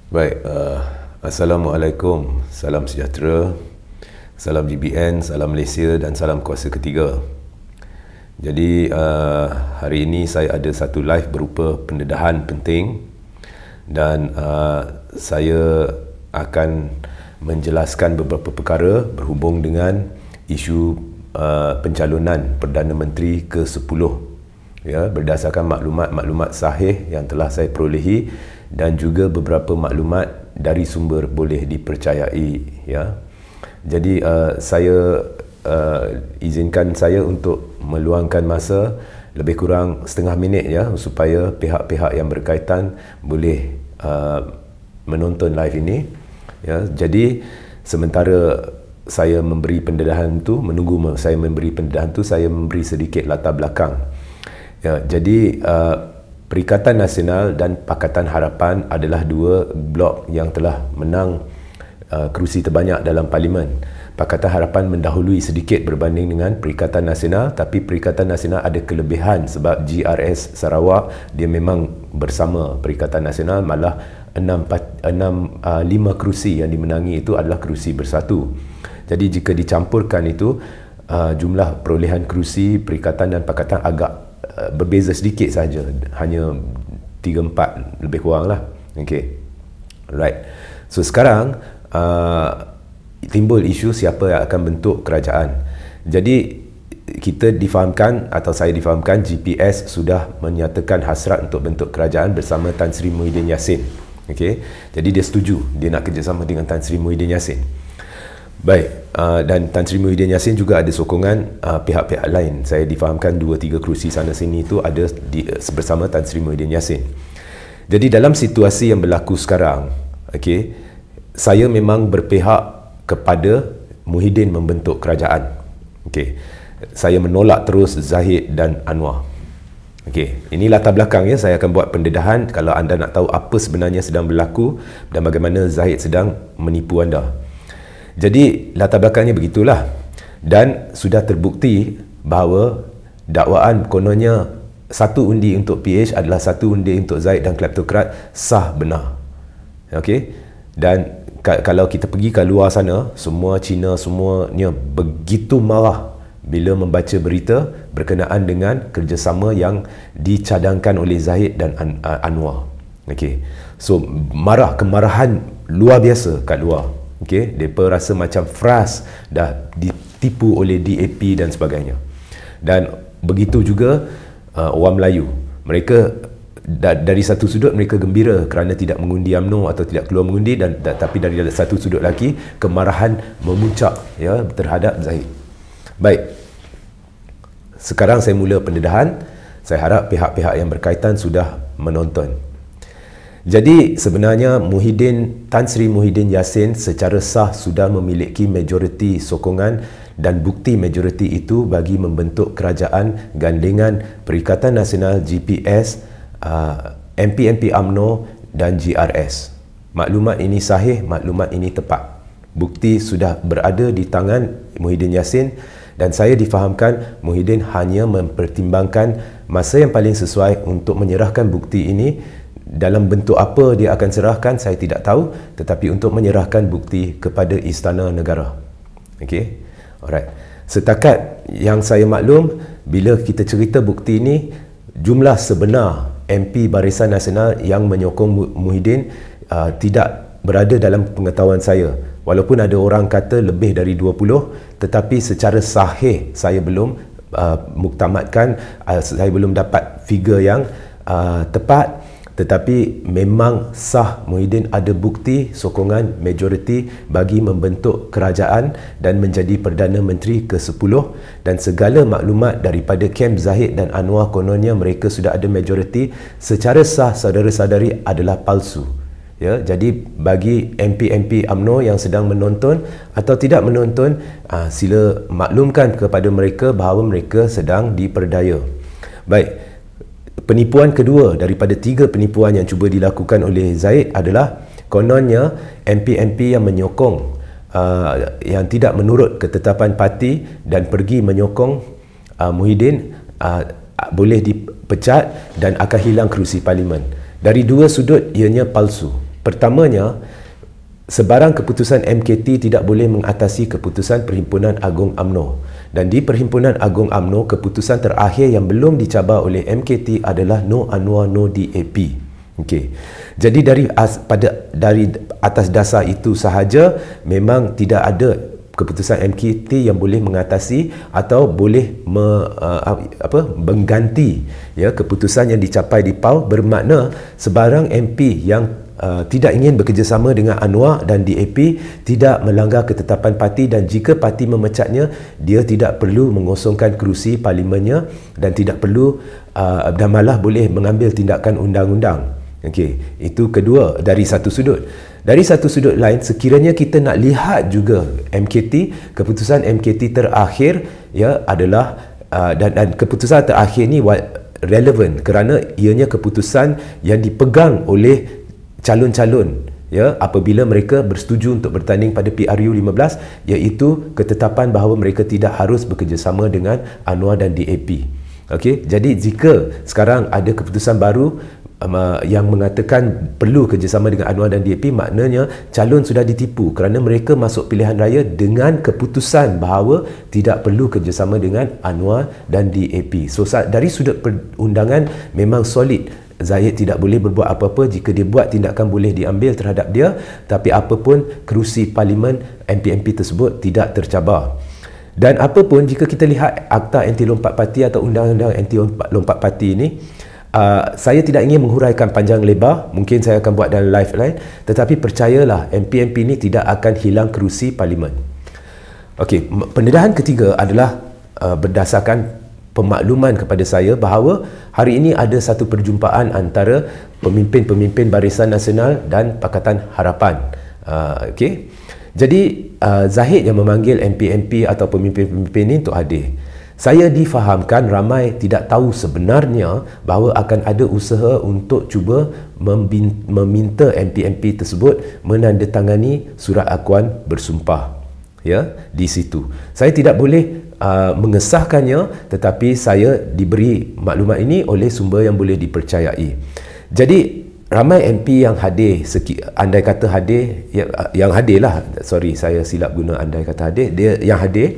Baik, Assalamualaikum, salam sejahtera, salam GBN, salam Malaysia dan salam kuasa ketiga. Jadi hari ini saya ada satu live berupa pendedahan penting dan saya akan menjelaskan beberapa perkara berhubung dengan isu pencalonan Perdana Menteri ke-10, ya, berdasarkan maklumat-maklumat sahih yang telah saya perolehi dan juga beberapa maklumat dari sumber boleh dipercayai, ya. Jadi saya izinkan saya untuk meluangkan masa lebih kurang setengah minit, ya, supaya pihak-pihak yang berkaitan boleh menonton live ini, ya. Jadi sementara saya memberi pendedahan tu, menunggu saya memberi pendedahan tu, saya memberi sedikit latar belakang, ya. Jadi Perikatan Nasional dan Pakatan Harapan adalah dua blok yang telah menang kerusi terbanyak dalam Parlimen. Pakatan Harapan mendahului sedikit berbanding dengan Perikatan Nasional, tapi Perikatan Nasional ada kelebihan sebab GRS Sarawak dia memang bersama Perikatan Nasional, malah 5 kerusi yang dimenangi itu adalah kerusi bersatu. Jadi jika dicampurkan itu, jumlah perolehan kerusi Perikatan dan Pakatan agak berbeza sedikit saja, hanya 3-4 lebih kurang lah. Okay, right. So sekarang timbul isu siapa yang akan bentuk kerajaan. Jadi kita difahamkan, atau saya difahamkan, GPS sudah menyatakan hasrat untuk bentuk kerajaan bersama Tan Sri Muhyiddin Yassin. Okay, jadi dia setuju, dia nak kerjasama dengan Tan Sri Muhyiddin Yassin. Baik, dan Tan Sri Muhyiddin Yassin juga ada sokongan pihak-pihak lain. Saya difahamkan 2-3 kerusi sana sini itu ada bersama Tan Sri Muhyiddin Yassin. Jadi dalam situasi yang berlaku sekarang, okay, saya memang berpihak kepada Muhyiddin membentuk kerajaan. Okay, saya menolak terus Zahid dan Anwar. Okay, ini latar belakang, ya. Saya akan buat pendedahan kalau anda nak tahu apa sebenarnya sedang berlaku dan bagaimana Zahid sedang menipu anda. Jadi latar belakangnya begitulah, dan sudah terbukti bahawa dakwaan kononnya satu undi untuk PH adalah satu undi untuk Zahid dan kleptokrat sah benar. Okey, dan kalau kita pergi ke luar sana, semua Cina semuanya begitu marah bila membaca berita berkenaan dengan kerjasama yang dicadangkan oleh Zahid dan Anwar. Okey, so kemarahan luar biasa kat luar. Okay, mereka rasa macam frust dah ditipu oleh DAP dan sebagainya. Dan begitu juga orang Melayu, mereka dari satu sudut mereka gembira kerana tidak mengundi UMNO atau tidak keluar mengundi, tapi dari satu sudut lagi kemarahan memuncak, ya, terhadap Zahid. Baik, sekarang saya mula pendedahan. Saya harap pihak-pihak yang berkaitan sudah menonton. Jadi sebenarnya Tan Sri Muhyiddin Yassin secara sah sudah memiliki majoriti sokongan dan bukti majoriti itu bagi membentuk kerajaan gandingan Perikatan Nasional, GPS, MP UMNO dan GRS. Maklumat ini sahih, maklumat ini tepat. Bukti sudah berada di tangan Muhyiddin Yassin dan saya difahamkan Muhyiddin hanya mempertimbangkan masa yang paling sesuai untuk menyerahkan bukti ini. Dalam bentuk apa dia akan serahkan saya tidak tahu, tetapi untuk menyerahkan bukti kepada Istana Negara. Okey, alright. Setakat yang saya maklum, bila kita cerita bukti ini, jumlah sebenar MP Barisan Nasional yang menyokong Muhyiddin tidak berada dalam pengetahuan saya. Walaupun ada orang kata lebih dari 20, tetapi secara sahih saya belum muktamadkan, saya belum dapat figure yang tepat. Tetapi memang sah Muhyiddin ada bukti sokongan majoriti bagi membentuk kerajaan dan menjadi Perdana Menteri ke-10, dan segala maklumat daripada kem Zahid dan Anwar kononnya mereka sudah ada majoriti secara sah saudara-saudari adalah palsu, ya. Jadi bagi MP UMNO yang sedang menonton atau tidak menonton, sila maklumkan kepada mereka bahawa mereka sedang diperdaya. Baik, penipuan kedua daripada 3 penipuan yang cuba dilakukan oleh Zahid adalah kononnya MP yang menyokong yang tidak menurut ketetapan parti dan pergi menyokong Muhyiddin boleh dipecat dan akan hilang kerusi parlimen. Dari dua sudut ianya palsu. Pertamanya, sebarang keputusan MKT tidak boleh mengatasi keputusan Perhimpunan Agung UMNO. Dan di Perhimpunan Agung UMNO, keputusan terakhir yang belum dicabar oleh MKT adalah no Anwar, no DAP. Okey. Jadi dari atas dasar itu sahaja, memang tidak ada keputusan MKT yang boleh mengatasi atau boleh mengganti ya keputusan yang dicapai di PAU, bermakna sebarang MP yang tidak ingin bekerjasama dengan Anwar dan DAP tidak melanggar ketetapan parti, dan jika parti memecatnya, dia tidak perlu mengosongkan kerusi parlimennya dan tidak perlu dan malah boleh mengambil tindakan undang-undang. Okey, itu kedua dari satu sudut. Dari satu sudut lain, sekiranya kita nak lihat juga MKT, keputusan MKT terakhir ya adalah dan keputusan terakhir ni relevan kerana ianya keputusan yang dipegang oleh calon-calon ya apabila mereka bersetuju untuk bertanding pada PRU 15, iaitu ketetapan bahawa mereka tidak harus bekerjasama dengan Anwar dan DAP. Okey, jadi jika sekarang ada keputusan baru yang mengatakan perlu kerjasama dengan Anwar dan DAP, maknanya calon sudah ditipu kerana mereka masuk pilihan raya dengan keputusan bahawa tidak perlu kerjasama dengan Anwar dan DAP. So dari sudut perundangan memang solid, Zahid tidak boleh berbuat apa-apa. Jika dia buat, tindakan boleh diambil terhadap dia, tapi apapun kerusi parlimen MP-MP tersebut tidak tercabar. Dan apapun, jika kita lihat Akta Anti Lompat Parti atau Undang-Undang Anti Lompat Parti ini, saya tidak ingin menghuraikan panjang lebar, mungkin saya akan buat dalam live lain, tetapi percayalah MP-MP ini tidak akan hilang kerusi parlimen. Okey, pendedahan ketiga adalah berdasarkan pemakluman kepada saya bahawa hari ini ada satu perjumpaan antara pemimpin-pemimpin Barisan Nasional dan Pakatan Harapan. Okey. Jadi Zahid yang memanggil MP-MP atau pemimpin-pemimpin ini untuk hadir. Saya difahamkan ramai tidak tahu sebenarnya bahawa akan ada usaha untuk cuba meminta MP-MP tersebut menandatangani surat akuan bersumpah ya di situ. Saya tidak boleh mengesahkannya, tetapi saya diberi maklumat ini oleh sumber yang boleh dipercayai. Jadi ramai MP yang hadir, andai kata hadir, yang hadirlah, sorry saya silap guna andai kata hadir, dia yang hadir,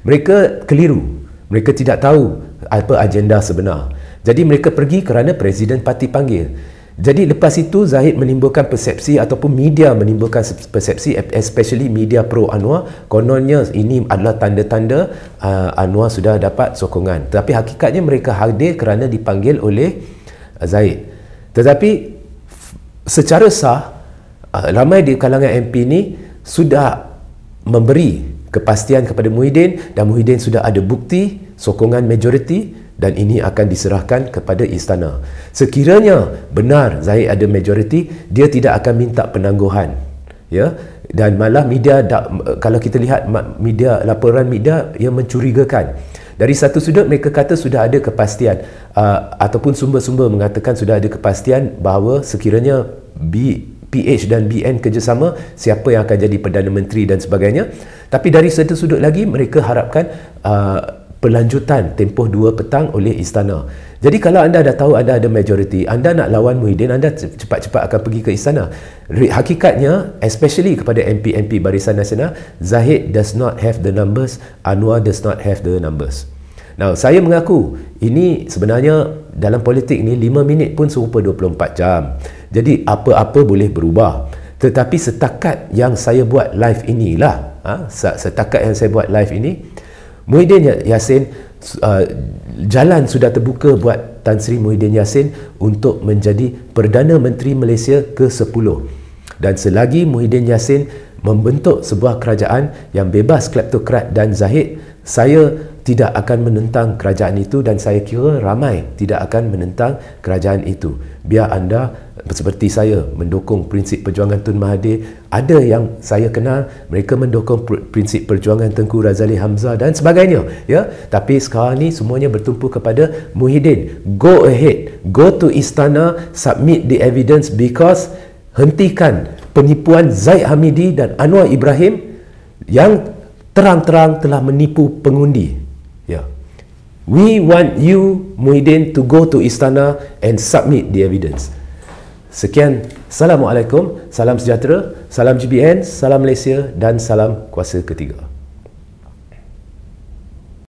mereka keliru, mereka tidak tahu apa agenda sebenar. Jadi mereka pergi kerana Presiden Parti panggil. Jadi lepas itu Zahid menimbulkan persepsi ataupun media menimbulkan persepsi, especially media pro Anwar, kononnya ini adalah tanda-tanda Anwar sudah dapat sokongan. Tapi hakikatnya mereka hadir kerana dipanggil oleh Zahid. Tetapi secara sah, ramai di kalangan MP ini sudah memberi kepastian kepada Muhyiddin, dan Muhyiddin sudah ada bukti sokongan majoriti, dan ini akan diserahkan kepada istana. Sekiranya benar Zahid ada majoriti, dia tidak akan minta penangguhan ya, dan malah media kalau kita lihat media, laporan media yang mencurigakan. Dari satu sudut mereka kata sudah ada kepastian ataupun sumber-sumber mengatakan sudah ada kepastian bahawa sekiranya PH dan BN kerjasama, siapa yang akan jadi Perdana Menteri dan sebagainya. Tapi dari satu sudut lagi mereka harapkan pelanjutan tempoh 2 petang oleh istana. Jadi kalau anda dah tahu anda ada majoriti, anda nak lawan Muhyiddin, anda cepat-cepat akan pergi ke istana. Hakikatnya, especially kepada MP-MP Barisan Nasional, Zahid does not have the numbers, Anwar does not have the numbers. Now, saya mengaku ini sebenarnya dalam politik ni 5 minit pun serupa 24 jam. Jadi apa-apa boleh berubah. Tetapi setakat yang saya buat live inilah, setakat yang saya buat live ini, Muhyiddin Yassin, jalan sudah terbuka buat Tan Sri Muhyiddin Yassin untuk menjadi Perdana Menteri Malaysia ke-10. Dan selagi Muhyiddin Yassin membentuk sebuah kerajaan yang bebas kleptokrat dan Zahid, saya tidak akan menentang kerajaan itu, dan saya kira ramai tidak akan menentang kerajaan itu. Biar anda seperti saya mendukung prinsip perjuangan Tun Mahathir, ada yang saya kenal mereka mendukung prinsip perjuangan Tengku Razali Hamzah dan sebagainya ya. Tapi sekarang ni semuanya bertumpu kepada Muhyiddin. Go ahead, go to istana, submit the evidence, because hentikan penipuan Zaid Hamidi dan Anwar Ibrahim yang terang-terang telah menipu pengundi ya. We want you, Muhyiddin, to go to istana and submit the evidence. Sekian, Assalamualaikum, salam sejahtera, salam GBN, salam Malaysia dan salam kuasa ketiga.